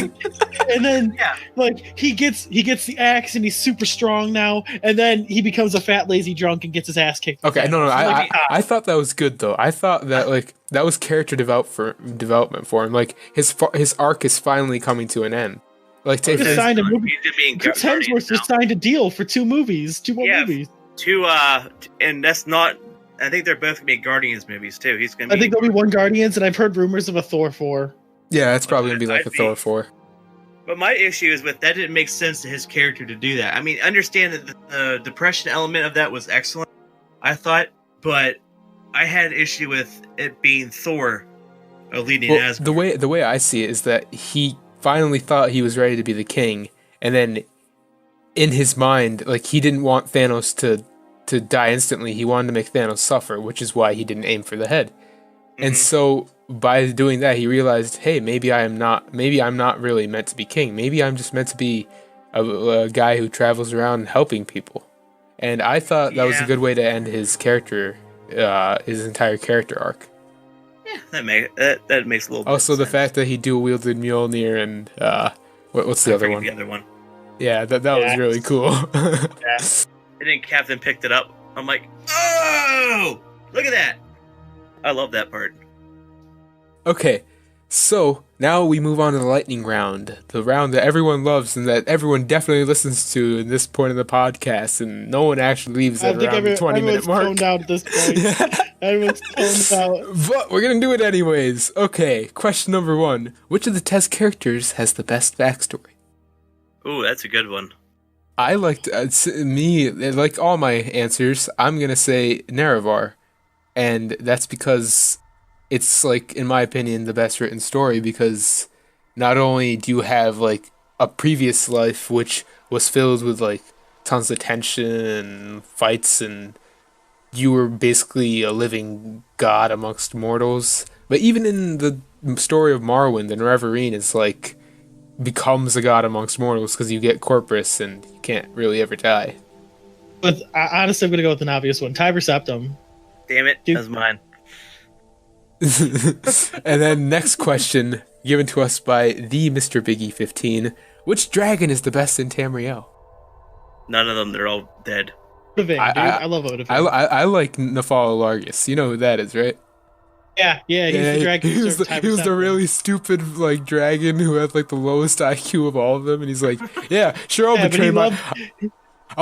And then like he gets the axe and he's super strong now, and then he becomes a fat lazy drunk and gets his ass kicked. Okay, no, I thought that was good though. I thought that like that was character development for him. Like his arc is finally coming to an end. Like Chris Hemsworth just signed a deal for 2 movies, 2 more movies. And that's not. I think they're both gonna be Guardians movies too. I think there'll be one Guardians, and I've heard rumors of a Thor 4. Yeah, it's probably gonna be like a Thor 4. But my issue is with that didn't make sense to his character to do that. I mean, understand that the depression element of that was excellent, I thought, but I had an issue with it being Thor leading Asgard. The way I see it is that he finally thought he was ready to be the king, and then in his mind, like, he didn't want Thanos to die instantly. He wanted to make Thanos suffer, which is why he didn't aim for the head. Mm-hmm. And so by doing that, he realized, hey, maybe I'm not really meant to be king. Maybe I'm just meant to be a guy who travels around helping people. And I thought that was a good way to end his character, his entire character arc. Yeah, that makes a little bit also of the sense. fact that he dual wielded Mjolnir and what's the other one? The other one. Yeah, that was really cool. Yeah. And then Captain picked it up. I'm like, oh, look at that. I love that part. Okay, so now we move on to the lightning round, the round that everyone loves and that everyone definitely listens to in this point of the podcast, and no one actually leaves at around the 20-minute mark. Everyone's toned out at this point. Everyone's toned out. But we're going to do it anyways. Okay, question number 1. Which of the test characters has the best backstory? Ooh, that's a good one. I liked, like all my answers, I'm going to say Nerevar. And that's because it's like, in my opinion, the best written story because not only do you have like a previous life which was filled with like tons of tension and fights, and you were basically a living god amongst mortals, but even in the story of Morrowind, and Reverine is like becomes a god amongst mortals because you get Corpus and you can't really ever die. But honestly, I'm gonna go with an obvious one: Tiber Septim. Damn it, Dude. that's mine. And then next question, given to us by the Mr. Biggie 15: which dragon is the best in Tamriel? None of them. They're all dead. Odahviing, dude. I love Odahviing. I like Nafala Largus. You know who that is, right? Yeah, he's the dragon. He was the really stupid like dragon who had like the lowest IQ of all of them, and he's like, yeah, sure, I'll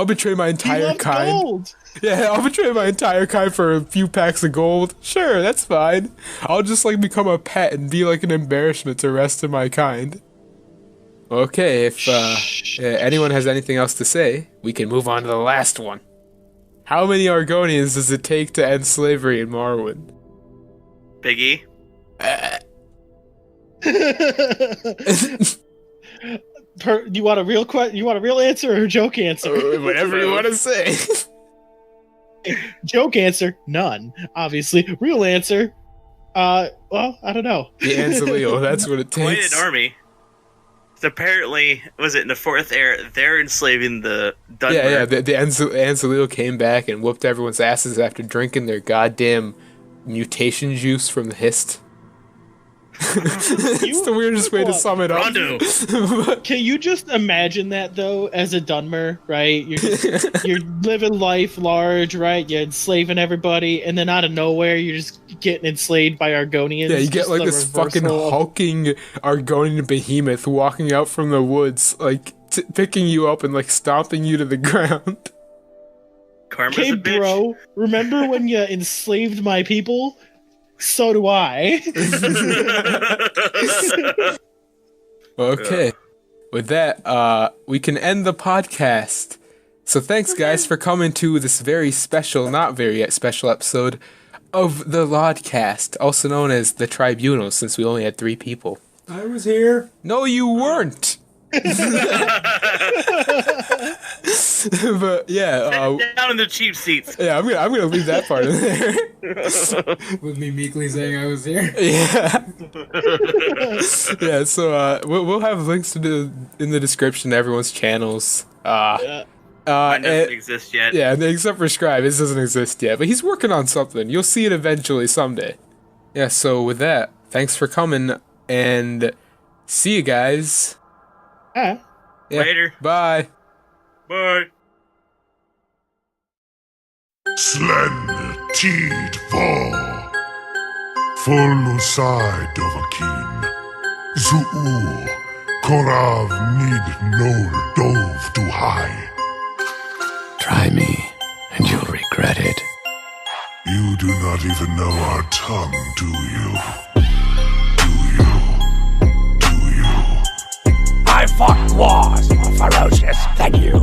betray my entire kind. Gold. Yeah, I'll betray my entire kind for a few packs of gold. Sure, that's fine. I'll just like become a pet and be like an embarrassment to the rest of my kind. Okay, if anyone has anything else to say, we can move on to the last one. How many Argonians does it take to end slavery in Morrowind? Biggie. You want a real answer or a joke answer? Whatever you want to say. Joke answer, none. Obviously, real answer, well, I don't know. The Anzaleo, that's what it Quite takes. an army. So apparently, was it in the fourth era? They're enslaving the Dunmer. Yeah. The Anzaleo came back and whooped everyone's asses after drinking their goddamn mutation juice from the Hist. It's the weirdest way to sum it up. Rondo. Can you just imagine that though, as a Dunmer, right? You're living life large, right? You're enslaving everybody, and then out of nowhere, you're just getting enslaved by Argonians. Yeah, you get like this fucking hulking Argonian behemoth walking out from the woods, like picking you up and like stomping you to the ground. Karma's Okay, a bitch. bro, remember when you enslaved my people? So do I. Okay. With that, we can end the podcast. So thanks, guys, for coming to this very special, not very yet special episode of the Lodcast, also known as the Tribunal, since we only had 3 people. I was here. No, you weren't. But yeah, Down in the cheap seats. yeah, I'm gonna leave that part in there. With me meekly saying I was here. Yeah. Yeah, so we'll have links to in the description to everyone's channels. Mine doesn't And- exist yet. yeah, except for Scribe, it doesn't exist yet, but he's working on something. You'll see it eventually someday. Yeah, so with that, thanks for coming, and see you guys. Yeah. Yeah, Later. bye. Bye. Slen Tid Vor Folusai Dovakin Zuu Korav Nid Nol Dov Duhai. Try me, and you'll regret it. You do not even know our tongue, do you? Do you? Do you? I fought wars more ferocious than you.